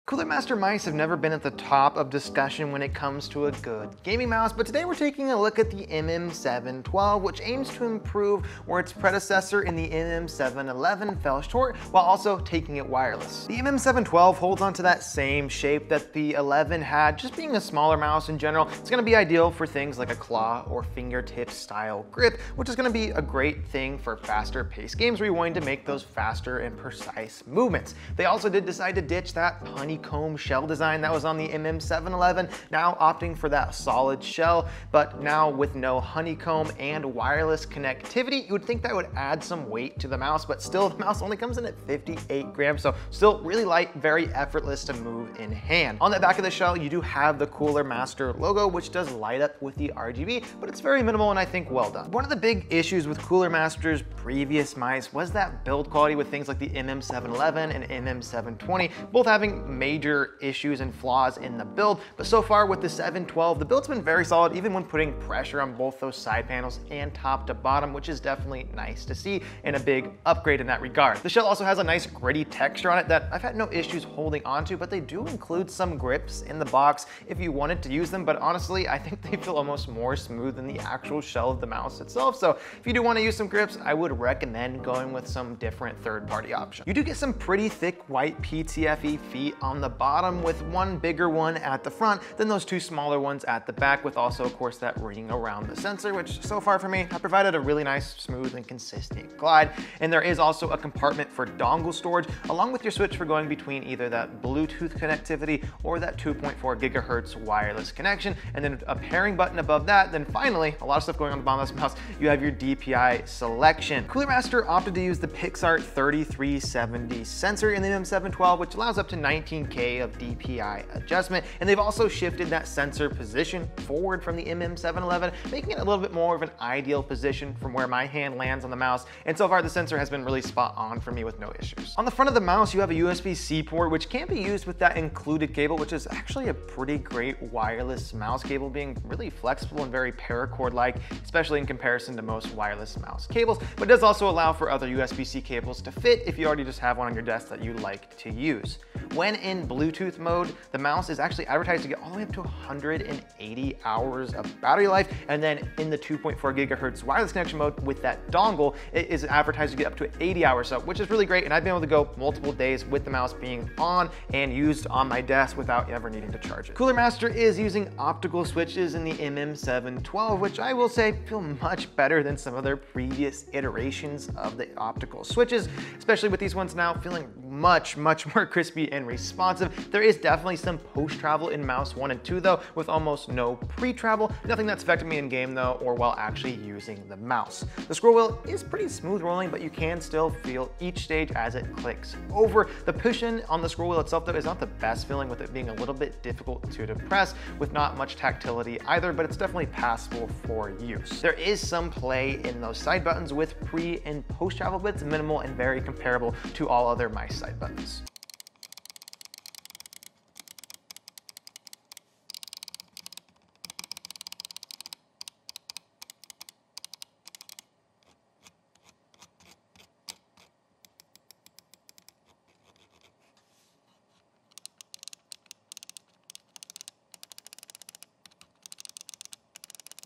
CoolerMaster mice have never been at the top of discussion when it comes to a good gaming mouse, but today we're taking a look at the MM712, which aims to improve where its predecessor in the MM711 fell short, while also taking it wireless. The MM712 holds onto that same shape that the 11 had, just being a smaller mouse in general. It's going to be ideal for things like a claw or fingertip style grip, which is going to be a great thing for faster paced games where you're wanting to make those faster and precise movements. They also did decide to ditch that honeycomb shell design that was on the MM711, now opting for that solid shell, but now with no honeycomb and wireless connectivity. You would think that would add some weight to the mouse, but still the mouse only comes in at 58 grams, so still really light, very effortless to move in hand. On the back of the shell, you do have the CoolerMaster logo, which does light up with the RGB, but it's very minimal and I think well done. One of the big issues with CoolerMaster's previous mice was that build quality with things like the MM711 and MM720, both having major issues and flaws in the build, but so far with the 712, the build's been very solid even when putting pressure on both those side panels and top to bottom, which is definitely nice to see and a big upgrade in that regard. The shell also has a nice gritty texture on it that I've had no issues holding onto, but they do include some grips in the box if you wanted to use them, but honestly, I think they feel almost more smooth than the actual shell of the mouse itself, so if you do want to use some grips, I would recommend going with some different third-party options. You do get some pretty thick white PTFE feet on the bottom, with one bigger one at the front, then those two smaller ones at the back, with also of course that ring around the sensor, which so far for me have provided a really nice, smooth and consistent glide. And there is also a compartment for dongle storage, along with your switch for going between either that Bluetooth connectivity or that 2.4 gigahertz wireless connection, and then a pairing button above that. Then finally, a lot of stuff going on the bottom of this mouse, you have your DPI selection. CoolerMaster opted to use the Pixart 3370 sensor in the MM712, which allows up to 19K of DPI adjustment, and they've also shifted that sensor position forward from the MM711, making it a little bit more of an ideal position from where my hand lands on the mouse, and so far the sensor has been really spot on for me with no issues. On the front of the mouse, you have a USB-C port, which can be used with that included cable, which is actually a pretty great wireless mouse cable, being really flexible and very paracord-like, especially in comparison to most wireless mouse cables, but it does also allow for other USB-C cables to fit if you already just have one on your desk that you like to use. When in Bluetooth mode, the mouse is actually advertised to get all the way up to 180 hours of battery life, and then in the 2.4 gigahertz wireless connection mode with that dongle, it is advertised to get up to 80 hours, so which is really great, and I've been able to go multiple days with the mouse being on and used on my desk without ever needing to charge it. CoolerMaster is using optical switches in the MM712, which I will say feel much better than some of their previous iterations of the optical switches, especially with these ones now feeling much more crispy and responsive. There is definitely some post-travel in mouse 1 and 2 though, with almost no pre-travel. Nothing that's affected me in game though, or while actually using the mouse. The scroll wheel is pretty smooth rolling, but you can still feel each stage as it clicks over. The push-in on the scroll wheel itself though is not the best feeling, with it being a little bit difficult to depress with not much tactility either, but it's definitely passable for use. There is some play in those side buttons with pre and post-travel bits, minimal and very comparable to all other mice side buttons.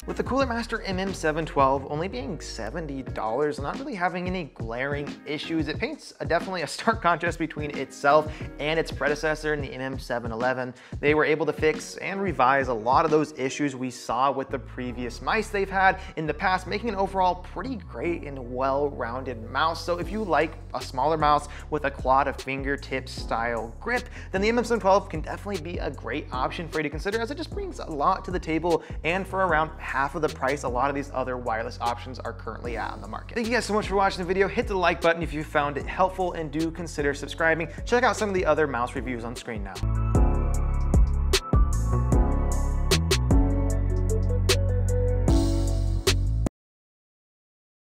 With the CoolerMaster MM712 only being $70 and not really having any glaring issues, it paints definitely a stark contrast between itself and its predecessor in the MM711. They were able to fix and revise a lot of those issues we saw with the previous mice they've had in the past, making an overall pretty great and well-rounded mouse. So if you like a smaller mouse with a claw to fingertip style grip, then the MM712 can definitely be a great option for you to consider, as it just brings a lot to the table, and for around half of the price a lot of these other wireless options are currently at on the market. Thank you guys so much for watching the video. Hit the like button if you found it helpful, and do consider subscribing. Check out some of the other mouse reviews on screen now.